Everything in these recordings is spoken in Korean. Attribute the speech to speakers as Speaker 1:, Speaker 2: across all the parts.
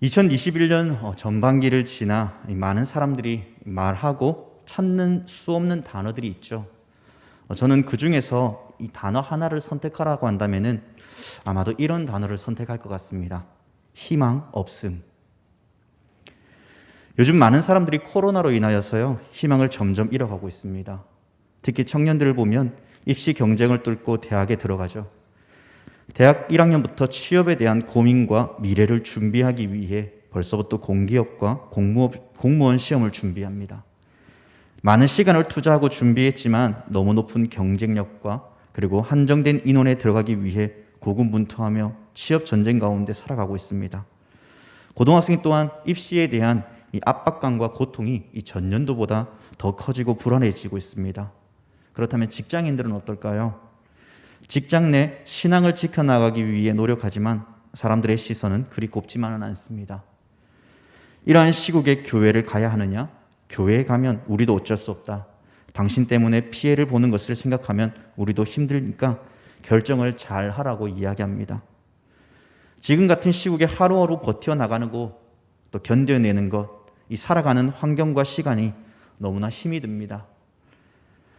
Speaker 1: 2021년 전반기를 지나 많은 사람들이 말하고 찾는 수 없는 단어들이 있죠. 저는 그 중에서 이 단어 하나를 선택하라고 한다면은 아마도 이런 단어를 선택할 것 같습니다. 희망 없음. 요즘 많은 사람들이 코로나로 인하여서요, 희망을 점점 잃어가고 있습니다. 특히 청년들을 보면 입시 경쟁을 뚫고 대학에 들어가죠. 대학 1학년부터 취업에 대한 고민과 미래를 준비하기 위해 벌써부터 공기업과 공무원 시험을 준비합니다. 많은 시간을 투자하고 준비했지만 너무 높은 경쟁력과 그리고 한정된 인원에 들어가기 위해 고군분투하며 취업 전쟁 가운데 살아가고 있습니다. 고등학생 또한 입시에 대한 이 압박감과 고통이 이 전년도보다 더 커지고 불안해지고 있습니다. 그렇다면 직장인들은 어떨까요? 직장 내 신앙을 지켜나가기 위해 노력하지만 사람들의 시선은 그리 곱지만은 않습니다. 이러한 시국에 교회를 가야 하느냐? 교회에 가면 우리도 어쩔 수 없다. 당신 때문에 피해를 보는 것을 생각하면 우리도 힘드니까 결정을 잘 하라고 이야기합니다. 지금 같은 시국에 하루하루 버텨나가는 것, 또 견뎌내는 것, 이 살아가는 환경과 시간이 너무나 힘이 듭니다.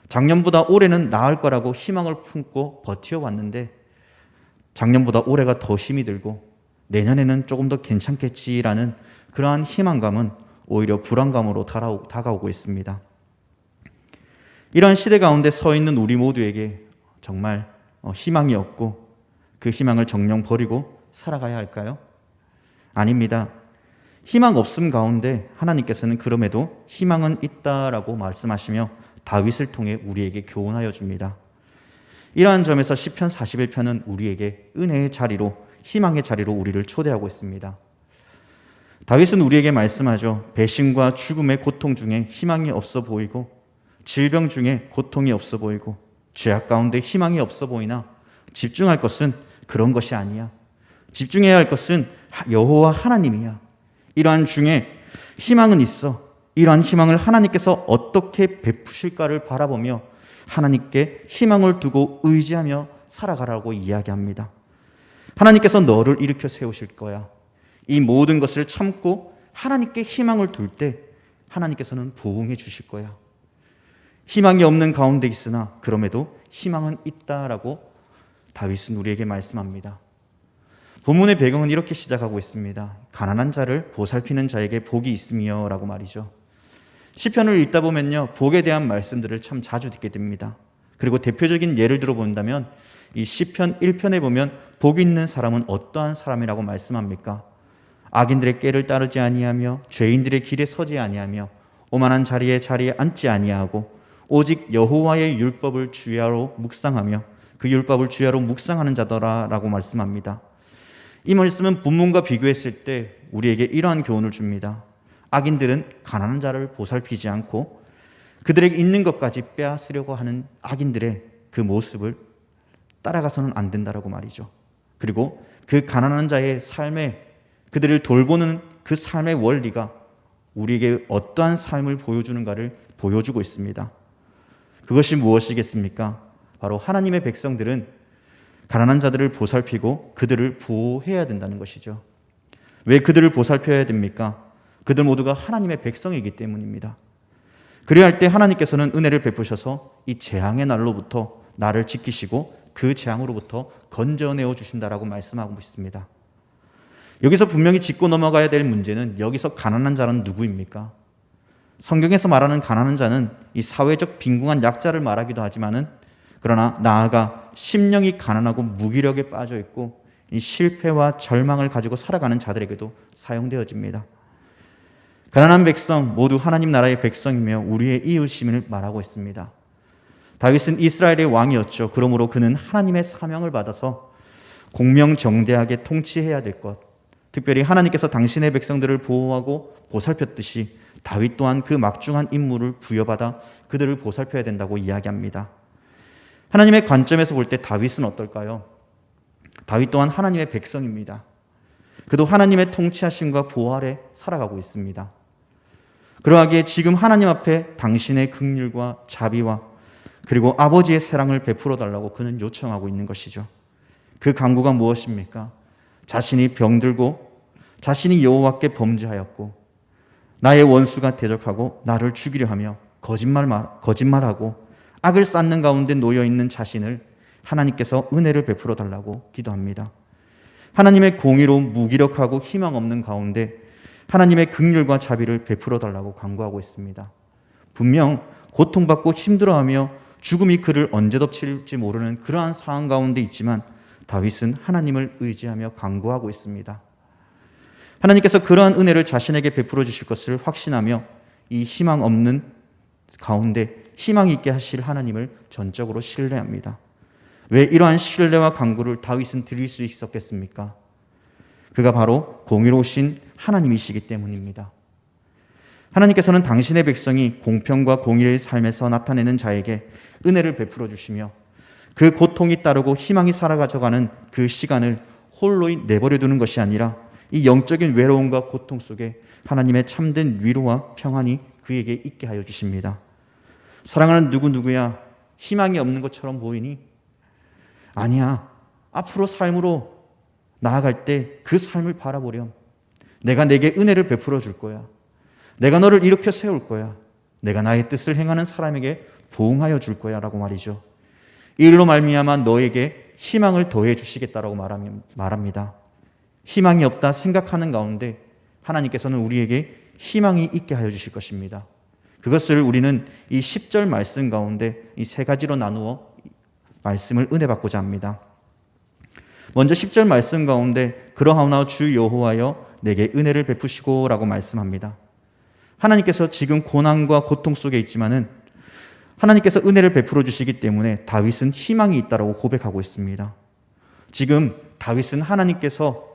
Speaker 1: 작년보다 올해는 나을 거라고 희망을 품고 버텨왔는데 작년보다 올해가 더 힘이 들고 내년에는 조금 더 괜찮겠지라는 그러한 희망감은 오히려 불안감으로 다가오고 있습니다. 이러한 시대 가운데 서 있는 우리 모두에게 정말 희망이 없고 그 희망을 정녕 버리고 살아가야 할까요? 아닙니다. 희망 없음 가운데 하나님께서는 그럼에도 희망은 있다라고 말씀하시며 다윗을 통해 우리에게 교훈하여 줍니다. 이러한 점에서 시편 41편은 우리에게 은혜의 자리로, 희망의 자리로 우리를 초대하고 있습니다. 다윗은 우리에게 말씀하죠. 배신과 죽음의 고통 중에 희망이 없어 보이고 질병 중에 고통이 없어 보이고 죄악 가운데 희망이 없어 보이나 집중할 것은 그런 것이 아니야. 집중해야 할 것은 여호와 하나님이야. 이러한 중에 희망은 있어. 이러한 희망을 하나님께서 어떻게 베푸실까를 바라보며 하나님께 희망을 두고 의지하며 살아가라고 이야기합니다. 하나님께서 너를 일으켜 세우실 거야. 이 모든 것을 참고 하나님께 희망을 둘 때 하나님께서는 보응해 주실 거야. 희망이 없는 가운데 있으나 그럼에도 희망은 있다라고 다윗은 우리에게 말씀합니다. 본문의 배경은 이렇게 시작하고 있습니다. 가난한 자를 보살피는 자에게 복이 있으며 라고 말이죠. 시편을 읽다 보면요, 복에 대한 말씀들을 참 자주 듣게 됩니다. 그리고 대표적인 예를 들어본다면 이 시편 1편에 보면 복 있는 사람은 어떠한 사람이라고 말씀합니까? 악인들의 꾀를 따르지 아니하며 죄인들의 길에 서지 아니하며 오만한 자리에 앉지 아니하고 오직 여호와의 율법을 주야로 묵상하며 그 율법을 주야로 묵상하는 자더라라고 말씀합니다. 이 말씀은 본문과 비교했을 때 우리에게 이러한 교훈을 줍니다. 악인들은 가난한 자를 보살피지 않고 그들에게 있는 것까지 빼앗으려고 하는 악인들의 그 모습을 따라가서는 안 된다라고 말이죠. 그리고 그 가난한 자의 삶에 그들을 돌보는 그 삶의 원리가 우리에게 어떠한 삶을 보여주는가를 보여주고 있습니다. 그것이 무엇이겠습니까? 바로 하나님의 백성들은 가난한 자들을 보살피고 그들을 보호해야 된다는 것이죠. 왜 그들을 보살펴야 됩니까? 그들 모두가 하나님의 백성이기 때문입니다. 그래야 할 때 하나님께서는 은혜를 베푸셔서 이 재앙의 날로부터 나를 지키시고 그 재앙으로부터 건져내어 주신다라고 말씀하고 있습니다. 여기서 분명히 짚고 넘어가야 될 문제는 여기서 가난한 자는 누구입니까? 성경에서 말하는 가난한 자는 이 사회적 빈궁한 약자를 말하기도 하지만은 그러나 나아가 심령이 가난하고 무기력에 빠져 있고 이 실패와 절망을 가지고 살아가는 자들에게도 사용되어집니다. 가난한 백성 모두 하나님 나라의 백성이며 우리의 이웃임을 말하고 있습니다. 다윗은 이스라엘의 왕이었죠. 그러므로 그는 하나님의 사명을 받아서 공명정대하게 통치해야 될 것, 특별히 하나님께서 당신의 백성들을 보호하고 보살폈듯이 다윗 또한 그 막중한 임무를 부여받아 그들을 보살펴야 된다고 이야기합니다. 하나님의 관점에서 볼 때 다윗은 어떨까요? 다윗 또한 하나님의 백성입니다. 그도 하나님의 통치하심과 보호 아래 살아가고 있습니다. 그러하기에 지금 하나님 앞에 당신의 긍휼과 자비와 그리고 아버지의 사랑을 베풀어 달라고 그는 요청하고 있는 것이죠. 그 간구가 무엇입니까? 자신이 병들고 자신이 여호와께 범죄하였고 나의 원수가 대적하고 나를 죽이려 하며 거짓말하고 악을 쌓는 가운데 놓여 있는 자신을 하나님께서 은혜를 베풀어 달라고 기도합니다. 하나님의 공의로운 무기력하고 희망 없는 가운데 하나님의 긍휼과 자비를 베풀어 달라고 간구하고 있습니다. 분명 고통받고 힘들어하며 죽음이 그를 언제 덮칠지 모르는 그러한 상황 가운데 있지만 다윗은 하나님을 의지하며 간구하고 있습니다. 하나님께서 그러한 은혜를 자신에게 베풀어 주실 것을 확신하며 이 희망 없는 가운데 희망 있게 하실 하나님을 전적으로 신뢰합니다. 왜 이러한 신뢰와 간구를 다윗은 드릴 수 있었겠습니까? 그가 바로 공의로우신 하나님이시기 때문입니다. 하나님께서는 당신의 백성이 공평과 공의의 삶에서 나타내는 자에게 은혜를 베풀어 주시며 그 고통이 따르고 희망이 사라져가는 그 시간을 홀로 내버려 두는 것이 아니라 이 영적인 외로움과 고통 속에 하나님의 참된 위로와 평안이 그에게 있게 하여 주십니다. 사랑하는 누구누구야, 희망이 없는 것처럼 보이니? 아니야. 앞으로 삶으로 나아갈 때 그 삶을 바라보렴. 내가 내게 은혜를 베풀어 줄 거야. 내가 너를 일으켜 세울 거야. 내가 나의 뜻을 행하는 사람에게 보응하여 줄 거야 라고 말이죠. 이 일로 말미암아 너에게 희망을 더해 주시겠다라고 말합니다. 희망이 없다 생각하는 가운데 하나님께서는 우리에게 희망이 있게 하여 주실 것입니다. 그것을 우리는 이 10절 말씀 가운데 이 세 가지로 나누어 말씀을 은혜 받고자 합니다. 먼저 10절 말씀 가운데 그러하오나 주 여호와여 내게 은혜를 베푸시고 라고 말씀합니다. 하나님께서 지금 고난과 고통 속에 있지만은 하나님께서 은혜를 베풀어 주시기 때문에 다윗은 희망이 있다라고 고백하고 있습니다. 지금 다윗은 하나님께서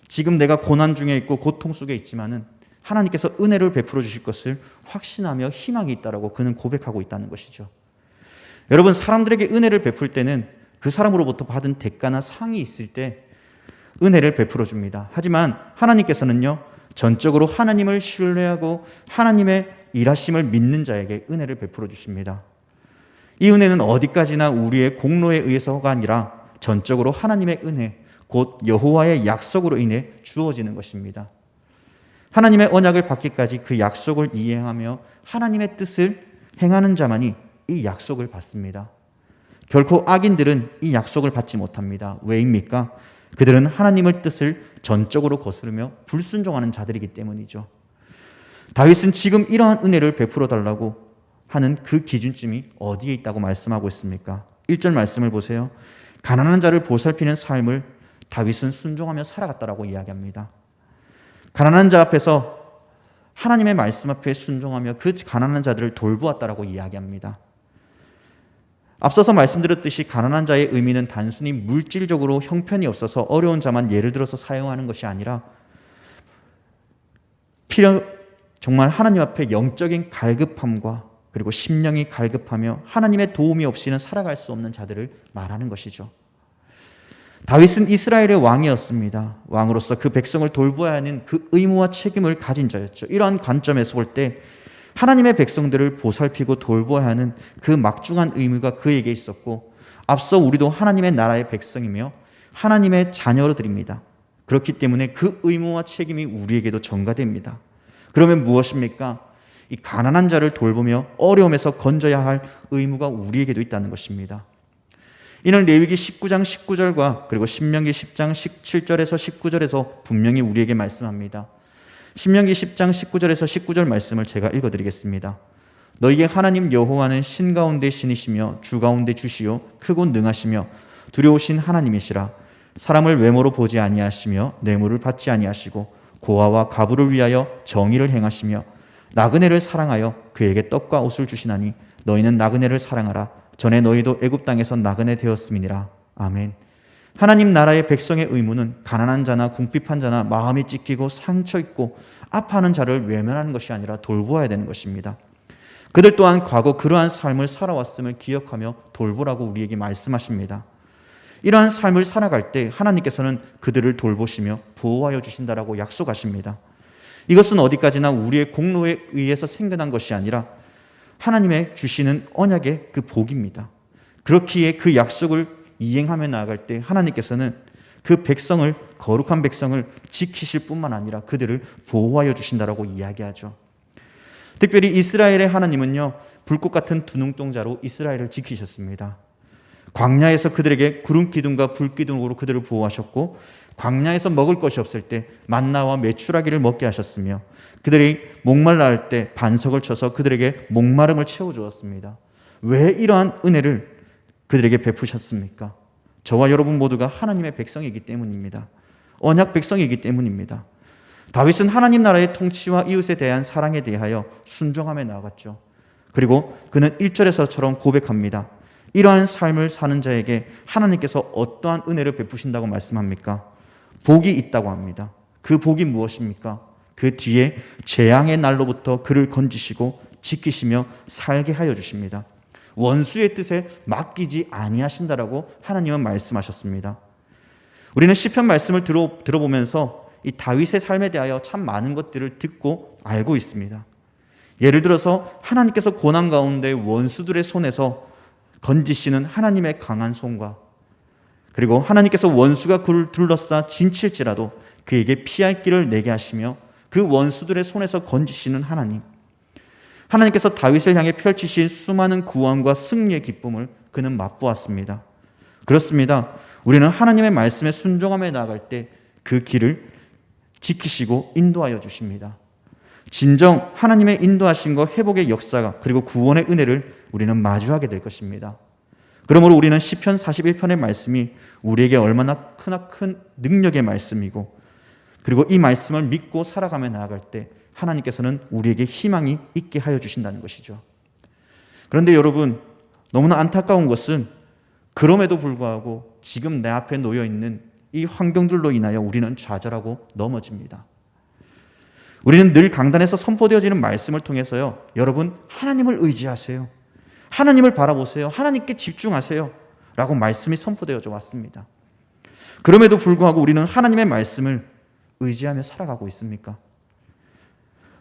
Speaker 1: 지금 내가 고난 중에 있고 고통 속에 있지만은 하나님께서 은혜를 베풀어 주실 것을 확신하며 희망이 있다라고 그는 고백하고 있다는 것이죠. 여러분, 사람들에게 은혜를 베풀 때는 그 사람으로부터 받은 대가나 상이 있을 때 은혜를 베풀어 줍니다. 하지만 하나님께서는요, 전적으로 하나님을 신뢰하고 하나님의 일하심을 믿는 자에게 은혜를 베풀어 주십니다. 이 은혜는 어디까지나 우리의 공로에 의해서가 아니라 전적으로 하나님의 은혜, 곧 여호와의 약속으로 인해 주어지는 것입니다. 하나님의 언약을 받기까지 그 약속을 이행하며 하나님의 뜻을 행하는 자만이 이 약속을 받습니다. 결코 악인들은 이 약속을 받지 못합니다. 왜입니까? 그들은 하나님의 뜻을 전적으로 거스르며 불순종하는 자들이기 때문이죠. 다윗은 지금 이러한 은혜를 베풀어 달라고 하는 그 기준점이 어디에 있다고 말씀하고 있습니까? 1절 말씀을 보세요. 가난한 자를 보살피는 삶을 다윗은 순종하며 살아갔다라고 이야기합니다. 가난한 자 앞에서 하나님의 말씀 앞에 순종하며 그 가난한 자들을 돌보았다라고 이야기합니다. 앞서서 말씀드렸듯이 가난한 자의 의미는 단순히 물질적으로 형편이 없어서 어려운 자만 예를 들어서 사용하는 것이 아니라 정말 하나님 앞에 영적인 갈급함과 그리고 심령이 갈급하며 하나님의 도움이 없이는 살아갈 수 없는 자들을 말하는 것이죠. 다윗은 이스라엘의 왕이었습니다. 왕으로서 그 백성을 돌보아야 하는 그 의무와 책임을 가진 자였죠. 이러한 관점에서 볼 때 하나님의 백성들을 보살피고 돌보아야 하는 그 막중한 의무가 그에게 있었고, 앞서 우리도 하나님의 나라의 백성이며 하나님의 자녀들입니다. 그렇기 때문에 그 의무와 책임이 우리에게도 전가됩니다. 그러면 무엇입니까? 이 가난한 자를 돌보며 어려움에서 건져야 할 의무가 우리에게도 있다는 것입니다. 이는 레위기 19장 19절과 그리고 신명기 10장 17절에서 19절에서 분명히 우리에게 말씀합니다. 신명기 10장 19절에서 19절 말씀을 제가 읽어드리겠습니다. 너희의 하나님 여호와는 신 가운데 신이시며 주 가운데 주시요 크고 능하시며 두려우신 하나님이시라. 사람을 외모로 보지 아니하시며 뇌물을 받지 아니하시고 고아와 가부를 위하여 정의를 행하시며 나그네를 사랑하여 그에게 떡과 옷을 주시나니 너희는 나그네를 사랑하라. 전에 너희도 애굽 땅에서 나그네 되었음이니라. 아멘. 하나님 나라의 백성의 의무는 가난한 자나 궁핍한 자나 마음이 찢기고 상처 있고 아파하는 자를 외면하는 것이 아니라 돌보아야 되는 것입니다. 그들 또한 과거 그러한 삶을 살아왔음을 기억하며 돌보라고 우리에게 말씀하십니다. 이러한 삶을 살아갈 때 하나님께서는 그들을 돌보시며 보호하여 주신다라고 약속하십니다. 이것은 어디까지나 우리의 공로에 의해서 생겨난 것이 아니라 하나님의 주시는 언약의 그 복입니다. 그렇기에 그 약속을 이행하며 나아갈 때 하나님께서는 그 백성을, 거룩한 백성을 지키실 뿐만 아니라 그들을 보호하여 주신다라고 이야기하죠. 특별히 이스라엘의 하나님은요, 불꽃 같은 두 눈동자로 이스라엘을 지키셨습니다. 광야에서 그들에게 구름 기둥과 불 기둥으로 그들을 보호하셨고, 광야에서 먹을 것이 없을 때 만나와 메추라기를 먹게 하셨으며, 그들이 목말라 할 때 반석을 쳐서 그들에게 목마름을 채워주었습니다. 왜 이러한 은혜를 그들에게 베푸셨습니까? 저와 여러분 모두가 하나님의 백성이기 때문입니다. 언약 백성이기 때문입니다. 다윗은 하나님 나라의 통치와 이웃에 대한 사랑에 대하여 순종함에 나아갔죠. 그리고 그는 1절에서처럼 고백합니다. 이러한 삶을 사는 자에게 하나님께서 어떠한 은혜를 베푸신다고 말씀합니까? 복이 있다고 합니다. 그 복이 무엇입니까? 그 뒤에 재앙의 날로부터 그를 건지시고 지키시며 살게 하여 주십니다. 원수의 뜻에 맡기지 아니하신다라고 하나님은 말씀하셨습니다. 우리는 시편 말씀을 들어보면서 이 다윗의 삶에 대하여 참 많은 것들을 듣고 알고 있습니다. 예를 들어서 하나님께서 고난 가운데 원수들의 손에서 건지시는 하나님의 강한 손과, 그리고 하나님께서 원수가 그를 둘러싸 진칠지라도 그에게 피할 길을 내게 하시며 그 원수들의 손에서 건지시는 하나님, 하나님께서 다윗을 향해 펼치신 수많은 구원과 승리의 기쁨을 그는 맛보았습니다. 그렇습니다. 우리는 하나님의 말씀에 순종함에 나아갈 때 그 길을 지키시고 인도하여 주십니다. 진정 하나님의 인도하심과 회복의 역사가, 그리고 구원의 은혜를 우리는 마주하게 될 것입니다. 그러므로 우리는 시편 41편의 말씀이 우리에게 얼마나 큰 능력의 말씀이고, 그리고 이 말씀을 믿고 살아가며 나아갈 때 하나님께서는 우리에게 희망이 있게 하여 주신다는 것이죠. 그런데 여러분, 너무나 안타까운 것은 그럼에도 불구하고 지금 내 앞에 놓여 있는 이 환경들로 인하여 우리는 좌절하고 넘어집니다. 우리는 늘 강단에서 선포되어지는 말씀을 통해서요, 여러분 하나님을 의지하세요, 하나님을 바라보세요, 하나님께 집중하세요 라고 말씀이 선포되어져 왔습니다. 그럼에도 불구하고 우리는 하나님의 말씀을 의지하며 살아가고 있습니까?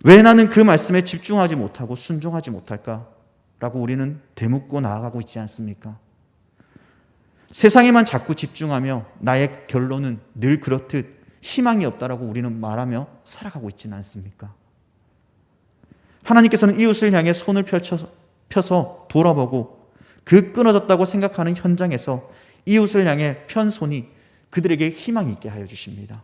Speaker 1: 왜 나는 그 말씀에 집중하지 못하고 순종하지 못할까? 라고 우리는 되묻고 나아가고 있지 않습니까? 세상에만 자꾸 집중하며 나의 결론은 늘 그렇듯 희망이 없다라고 우리는 말하며 살아가고 있지는 않습니까? 하나님께서는 이웃을 향해 손을 펴서 돌아보고 그 끊어졌다고 생각하는 현장에서 이웃을 향해 편 손이 그들에게 희망이 있게 하여 주십니다.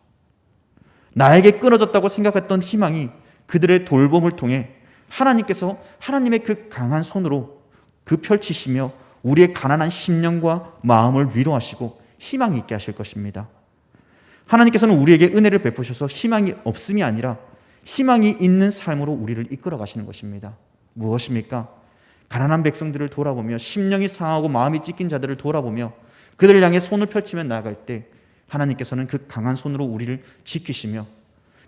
Speaker 1: 나에게 끊어졌다고 생각했던 희망이 그들의 돌봄을 통해 하나님께서 하나님의 그 강한 손으로 그 펼치시며 우리의 가난한 심령과 마음을 위로하시고 희망이 있게 하실 것입니다. 하나님께서는 우리에게 은혜를 베푸셔서 희망이 없음이 아니라 희망이 있는 삶으로 우리를 이끌어 가시는 것입니다. 무엇입니까? 가난한 백성들을 돌아보며, 심령이 상하고 마음이 찢긴 자들을 돌아보며 그들을 향해 손을 펼치며 나아갈 때 하나님께서는 그 강한 손으로 우리를 지키시며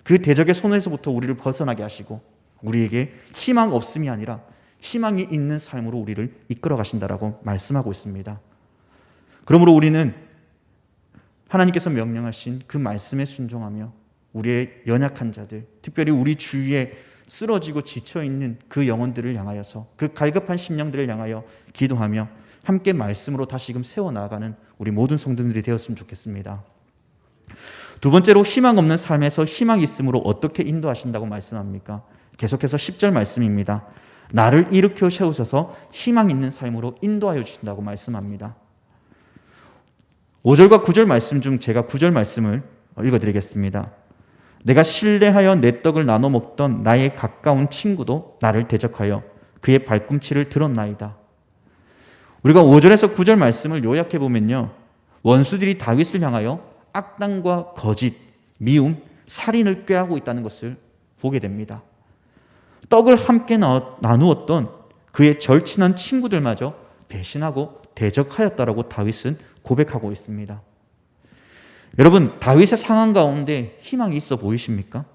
Speaker 1: 그 대적의 손에서부터 우리를 벗어나게 하시고 우리에게 희망 없음이 아니라 희망이 있는 삶으로 우리를 이끌어 가신다라고 말씀하고 있습니다. 그러므로 우리는 하나님께서 명령하신 그 말씀에 순종하며 우리의 연약한 자들, 특별히 우리 주위에 쓰러지고 지쳐있는 그 영혼들을 향하여서, 그 갈급한 심령들을 향하여 기도하며 함께 말씀으로 다시금 세워나가는 우리 모든 성도들이 되었으면 좋겠습니다. 두 번째로, 희망 없는 삶에서 희망이 있음으로 어떻게 인도하신다고 말씀합니까? 계속해서 10절 말씀입니다. 나를 일으켜 세우셔서 희망 있는 삶으로 인도하여 주신다고 말씀합니다. 5절과 9절 말씀 중 제가 9절 말씀을 읽어드리겠습니다. 내가 신뢰하여 내 떡을 나눠 먹던 나의 가까운 친구도 나를 대적하여 그의 발꿈치를 들었나이다. 우리가 5절에서 9절 말씀을 요약해 보면요, 원수들이 다윗을 향하여 악당과 거짓, 미움, 살인을 꾀하고 있다는 것을 보게 됩니다. 떡을 함께 나누었던 그의 절친한 친구들마저 배신하고 대적하였다라고 다윗은 고백하고 있습니다. 여러분, 다윗의 상황 가운데 희망이 있어 보이십니까?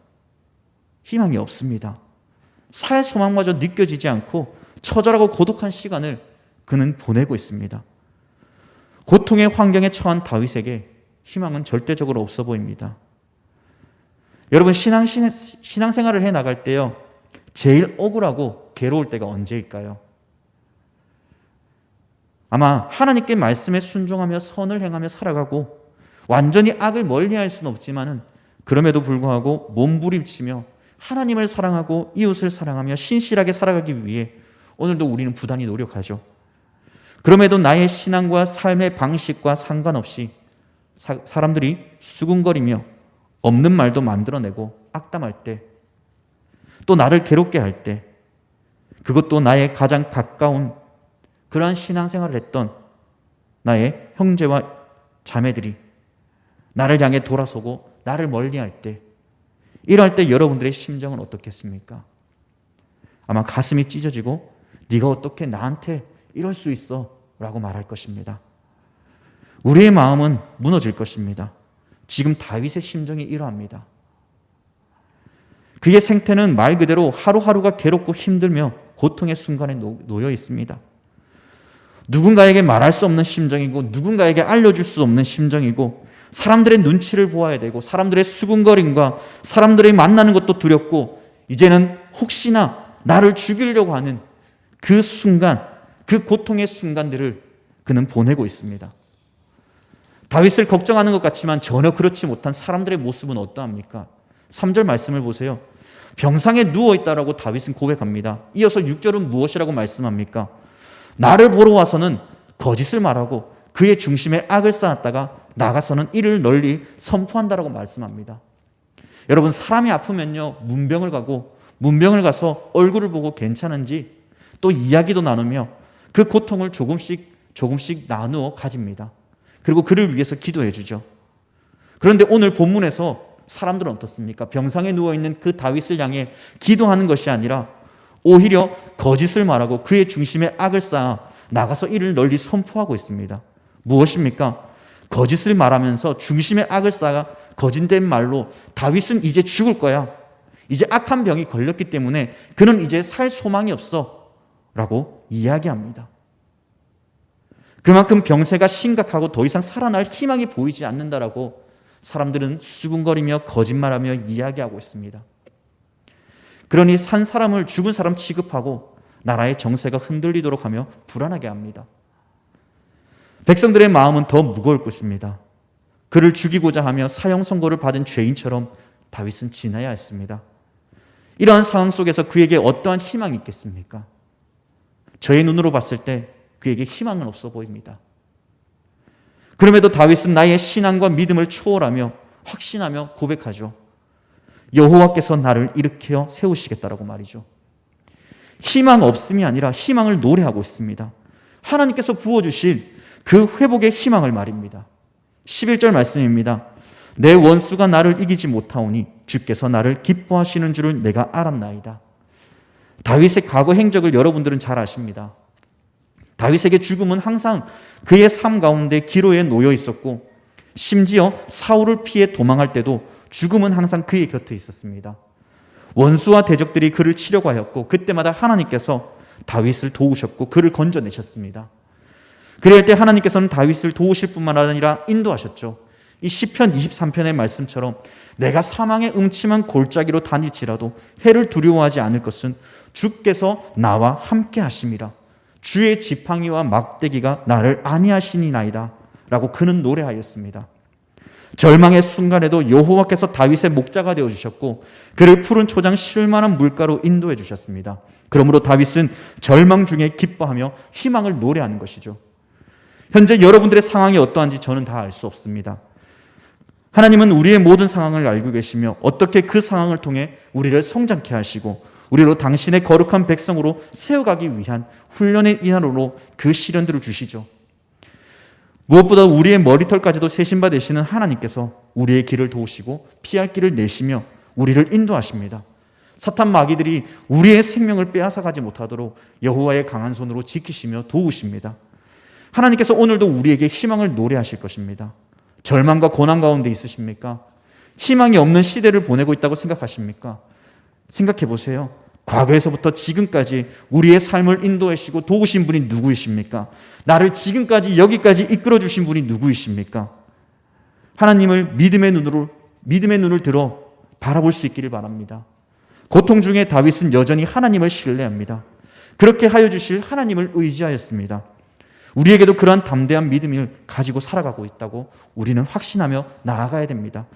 Speaker 1: 희망이 없습니다. 살 소망마저 느껴지지 않고 처절하고 고독한 시간을 그는 보내고 있습니다. 고통의 환경에 처한 다윗에게 희망은 절대적으로 없어 보입니다. 여러분, 신앙생활을 해나갈 때요, 제일 억울하고 괴로울 때가 언제일까요? 아마 하나님께 말씀에 순종하며 선을 행하며 살아가고 완전히 악을 멀리할 수는 없지만은 그럼에도 불구하고 몸부림치며 하나님을 사랑하고 이웃을 사랑하며 신실하게 살아가기 위해 오늘도 우리는 부단히 노력하죠. 그럼에도 나의 신앙과 삶의 방식과 상관없이 사람들이 수군거리며 없는 말도 만들어내고 악담할 때, 또 나를 괴롭게 할 때, 그것도 나의 가장 가까운 그러한 신앙생활을 했던 나의 형제와 자매들이 나를 향해 돌아서고 나를 멀리할 때, 이럴 때 여러분들의 심정은 어떻겠습니까? 아마 가슴이 찢어지고 네가 어떻게 나한테 이럴 수 있어? 라고 말할 것입니다. 우리의 마음은 무너질 것입니다. 지금 다윗의 심정이 이러합니다. 그의 생태는 말 그대로 하루하루가 괴롭고 힘들며 고통의 순간에 놓여 있습니다. 누군가에게 말할 수 없는 심정이고 누군가에게 알려줄 수 없는 심정이고 사람들의 눈치를 보아야 되고 사람들의 수군거림과 사람들이 만나는 것도 두렵고 이제는 혹시나 나를 죽이려고 하는 그 순간, 그 고통의 순간들을 그는 보내고 있습니다. 다윗을 걱정하는 것 같지만 전혀 그렇지 못한 사람들의 모습은 어떠합니까? 3절 말씀을 보세요. 병상에 누워있다라고 다윗은 고백합니다. 이어서 6절은 무엇이라고 말씀합니까? 나를 보러 와서는 거짓을 말하고 그의 중심에 악을 쌓았다가 나가서는 이를 널리 선포한다라고 말씀합니다. 여러분, 사람이 아프면요, 문병을 가서 얼굴을 보고 괜찮은지 또 이야기도 나누며 그 고통을 조금씩 나누어 가집니다. 그리고 그를 위해서 기도해 주죠. 그런데 오늘 본문에서 사람들은 어떻습니까? 병상에 누워있는 그 다윗을 향해 기도하는 것이 아니라 오히려 거짓을 말하고 그의 중심에 악을 쌓아 나가서 이를 널리 선포하고 있습니다. 무엇입니까? 거짓을 말하면서 중심에 악을 쌓아 거짓된 말로 다윗은 이제 죽을 거야. 이제 악한 병이 걸렸기 때문에 그는 이제 살 소망이 없어 라고 이야기합니다. 그만큼 병세가 심각하고 더 이상 살아날 희망이 보이지 않는다라고 사람들은 수군거리며 거짓말하며 이야기하고 있습니다. 그러니 산 사람을 죽은 사람 취급하고 나라의 정세가 흔들리도록 하며 불안하게 합니다. 백성들의 마음은 더 무거울 것입니다. 그를 죽이고자 하며 사형 선고를 받은 죄인처럼 다윗은 지나야 했습니다. 이러한 상황 속에서 그에게 어떠한 희망이 있겠습니까? 저의 눈으로 봤을 때 그에게 희망은 없어 보입니다. 그럼에도 다윗은 나의 신앙과 믿음을 초월하며 확신하며 고백하죠. 여호와께서 나를 일으켜 세우시겠다라고 말이죠. 희망 없음이 아니라 희망을 노래하고 있습니다. 하나님께서 부어주실 그 회복의 희망을 말입니다. 11절 말씀입니다. 내 원수가 나를 이기지 못하오니 주께서 나를 기뻐하시는 줄을 내가 알았나이다. 다윗의 과거 행적을 여러분들은 잘 아십니다. 다윗에게 죽음은 항상 그의 삶 가운데 기로에 놓여 있었고 심지어 사울을 피해 도망할 때도 죽음은 항상 그의 곁에 있었습니다. 원수와 대적들이 그를 치려고 하였고 그때마다 하나님께서 다윗을 도우셨고 그를 건져내셨습니다. 그럴 때 하나님께서는 다윗을 도우실 뿐만 아니라 인도하셨죠. 이 시편 23편의 말씀처럼 내가 사망의 음침한 골짜기로 다닐지라도 해를 두려워하지 않을 것은 주께서 나와 함께 하심이라. 주의 지팡이와 막대기가 나를 안위하시니나이다 라고 그는 노래하였습니다. 절망의 순간에도 여호와께서 다윗의 목자가 되어주셨고 그를 푸른 초장 쉴만한 물가로 인도해 주셨습니다. 그러므로 다윗은 절망 중에 기뻐하며 희망을 노래하는 것이죠. 현재 여러분들의 상황이 어떠한지 저는 다 알 수 없습니다. 하나님은 우리의 모든 상황을 알고 계시며 어떻게 그 상황을 통해 우리를 성장케 하시고 우리로 당신의 거룩한 백성으로 세워가기 위한 훈련의 인하로 그 시련들을 주시죠. 무엇보다 우리의 머리털까지도 세신 바 되시는 하나님께서 우리의 길을 도우시고 피할 길을 내시며 우리를 인도하십니다. 사탄 마귀들이 우리의 생명을 빼앗아가지 못하도록 여호와의 강한 손으로 지키시며 도우십니다. 하나님께서 오늘도 우리에게 희망을 노래하실 것입니다. 절망과 고난 가운데 있으십니까? 희망이 없는 시대를 보내고 있다고 생각하십니까? 생각해 보세요. 과거에서부터 지금까지 우리의 삶을 인도하시고 도우신 분이 누구이십니까? 나를 지금까지 여기까지 이끌어 주신 분이 누구이십니까? 하나님을 믿음의 눈을 들어 바라볼 수 있기를 바랍니다. 고통 중에 다윗은 여전히 하나님을 신뢰합니다. 그렇게 하여 주실 하나님을 의지하였습니다. 우리에게도 그러한 담대한 믿음을 가지고 살아가고 있다고 우리는 확신하며 나아가야 됩니다.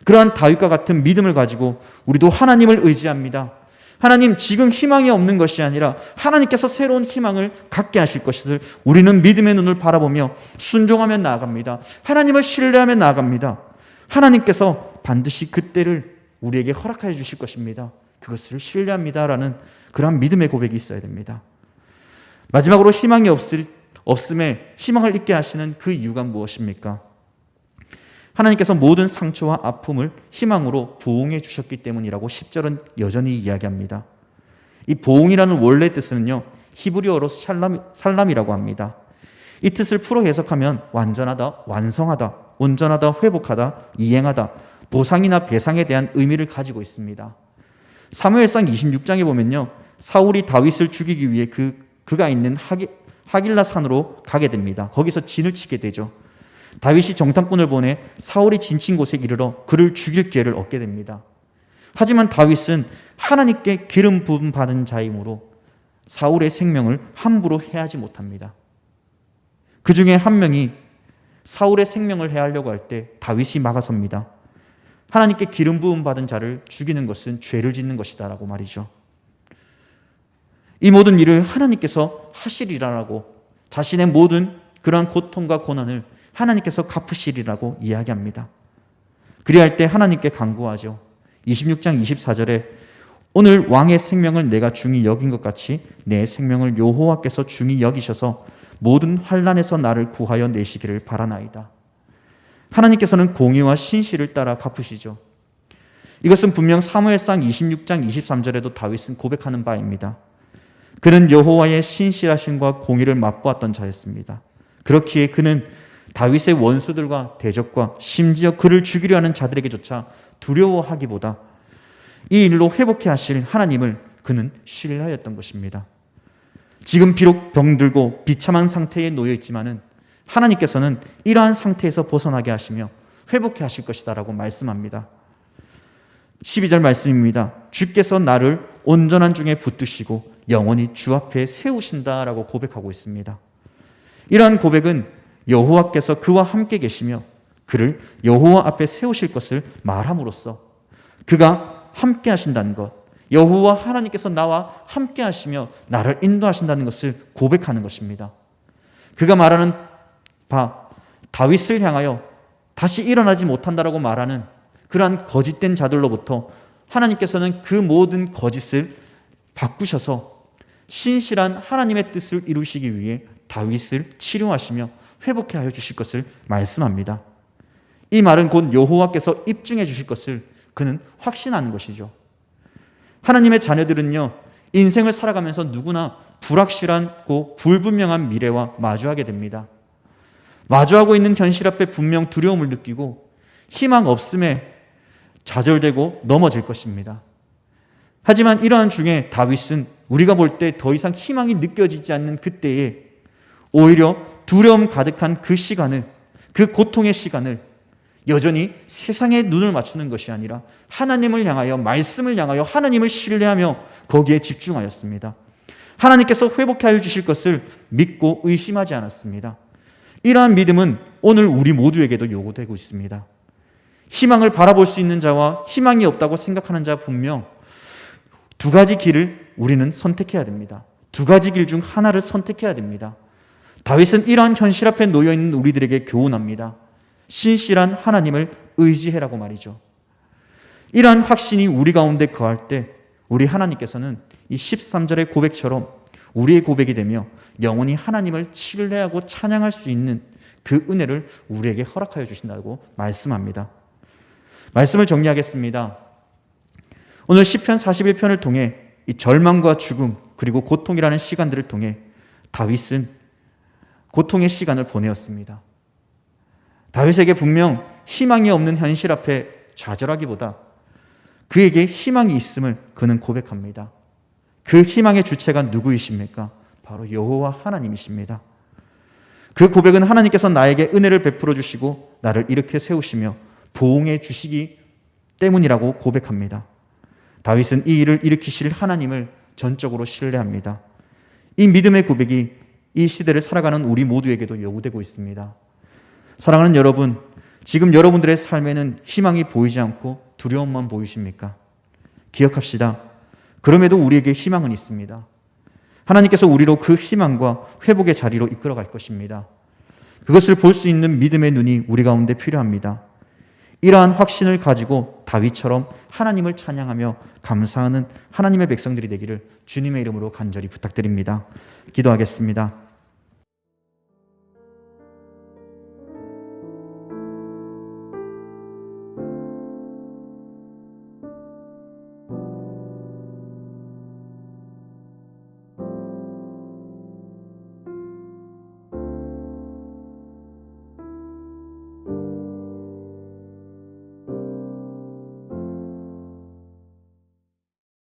Speaker 1: 그러한 다윗과 같은 믿음을 가지고 우리도 하나님을 의지합니다. 하나님, 지금 희망이 없는 것이 아니라 하나님께서 새로운 희망을 갖게 하실 것을 우리는 믿음의 눈을 바라보며 순종하며 나아갑니다. 하나님을 신뢰하며 나아갑니다. 하나님께서 반드시 그때를 우리에게 허락하여 주실 것입니다. 그것을 신뢰합니다라는 그러한 믿음의 고백이 있어야 됩니다. 마지막으로 희망이 없음에 희망을 잊게 하시는 그 이유가 무엇입니까? 하나님께서 모든 상처와 아픔을 희망으로 보응해 주셨기 때문이라고 10절은 여전히 이야기합니다. 이 보응이라는 원래 뜻은요, 히브리어로 살람이라고 합니다. 이 뜻을 풀어 해석하면 완전하다, 완성하다, 온전하다, 회복하다, 이행하다, 보상이나 배상에 대한 의미를 가지고 있습니다. 사무엘상 26장에 보면요, 사울이 다윗을 죽이기 위해 그가 있는 하길라 산으로 가게 됩니다. 거기서 진을 치게 되죠. 다윗이 정탐꾼을 보내 사울이 진친 곳에 이르러 그를 죽일 기회를 얻게 됩니다. 하지만 다윗은 하나님께 기름 부음 받은 자이므로 사울의 생명을 함부로 해하지 못합니다. 그 중에 한 명이 사울의 생명을 해하려고 할 때 다윗이 막아섭니다. 하나님께 기름 부음 받은 자를 죽이는 것은 죄를 짓는 것이다 라고 말이죠. 이 모든 일을 하나님께서 하시리라고, 자신의 모든 그러한 고통과 고난을 하나님께서 갚으시리라고 이야기합니다. 그리할 때 하나님께 간구하죠. 26장 24절에 오늘 왕의 생명을 내가 중히 여긴 것 같이 내 생명을 여호와께서 중히 여기셔서 모든 환난에서 나를 구하여 내시기를 바라나이다. 하나님께서는 공의와 신실을 따라 갚으시죠. 이것은 분명 사무엘상 26장 23절에도 다윗은 고백하는 바입니다. 그는 여호와의 신실하심과 공의를 맛보았던 자였습니다. 그렇기에 그는 다윗의 원수들과 대적과 심지어 그를 죽이려 하는 자들에게조차 두려워하기보다 이 일로 회복해 하실 하나님을 그는 신뢰하였던 것입니다. 지금 비록 병들고 비참한 상태에 놓여 있지만은 하나님께서는 이러한 상태에서 벗어나게 하시며 회복해 하실 것이다 라고 말씀합니다. 12절 말씀입니다. 주께서 나를 온전한 중에 붙드시고 영원히 주 앞에 세우신다 라고 고백하고 있습니다. 이러한 고백은 여호와께서 그와 함께 계시며 그를 여호와 앞에 세우실 것을 말함으로써 그가 함께 하신다는 것, 여호와 하나님께서 나와 함께 하시며 나를 인도하신다는 것을 고백하는 것입니다. 그가 말하는 바 다윗을 향하여 다시 일어나지 못한다라고 말하는 그러한 거짓된 자들로부터 하나님께서는 그 모든 거짓을 바꾸셔서 신실한 하나님의 뜻을 이루시기 위해 다윗을 치료하시며 회복해 하여 주실 것을 말씀합니다. 이 말은 곧 여호와께서 입증해 주실 것을 그는 확신하는 것이죠. 하나님의 자녀들은요, 인생을 살아가면서 누구나 불확실하고 불분명한 미래와 마주하게 됩니다. 마주하고 있는 현실 앞에 분명 두려움을 느끼고 희망 없음에 좌절되고 넘어질 것입니다. 하지만 이러한 중에 다윗은 우리가 볼 때 더 이상 희망이 느껴지지 않는 그때에 오히려 두려움 가득한 그 시간을, 그 고통의 시간을 여전히 세상에 눈을 맞추는 것이 아니라 하나님을 향하여, 말씀을 향하여 하나님을 신뢰하며 거기에 집중하였습니다. 하나님께서 회복하여 주실 것을 믿고 의심하지 않았습니다. 이러한 믿음은 오늘 우리 모두에게도 요구되고 있습니다. 희망을 바라볼 수 있는 자와 희망이 없다고 생각하는 자 분명 두 가지 길을 우리는 선택해야 됩니다. 두 가지 길 중 하나를 선택해야 됩니다. 다윗은 이러한 현실 앞에 놓여있는 우리들에게 교훈합니다. 신실한 하나님을 의지해라고 말이죠. 이러한 확신이 우리 가운데 거할 때 우리 하나님께서는 이 13절의 고백처럼 우리의 고백이 되며 영원히 하나님을 신뢰하고 찬양할 수 있는 그 은혜를 우리에게 허락하여 주신다고 말씀합니다. 말씀을 정리하겠습니다. 오늘 시편 41편을 통해 이 절망과 죽음 그리고 고통이라는 시간들을 통해 다윗은 고통의 시간을 보내었습니다. 다윗에게 분명 희망이 없는 현실 앞에 좌절하기보다 그에게 희망이 있음을 그는 고백합니다. 그 희망의 주체가 누구이십니까? 바로 여호와 하나님이십니다. 그 고백은 하나님께서 나에게 은혜를 베풀어 주시고 나를 일으켜 세우시며 보응해 주시기 때문이라고 고백합니다. 다윗은 이 일을 일으키실 하나님을 전적으로 신뢰합니다. 이 믿음의 고백이 이 시대를 살아가는 우리 모두에게도 요구되고 있습니다. 사랑하는 여러분, 지금 여러분들의 삶에는 희망이 보이지 않고 두려움만 보이십니까? 기억합시다. 그럼에도 우리에게 희망은 있습니다. 하나님께서 우리로 그 희망과 회복의 자리로 이끌어갈 것입니다. 그것을 볼 수 있는 믿음의 눈이 우리 가운데 필요합니다. 이러한 확신을 가지고 다윗처럼 하나님을 찬양하며 감사하는 하나님의 백성들이 되기를 주님의 이름으로 간절히 부탁드립니다. 기도하겠습니다.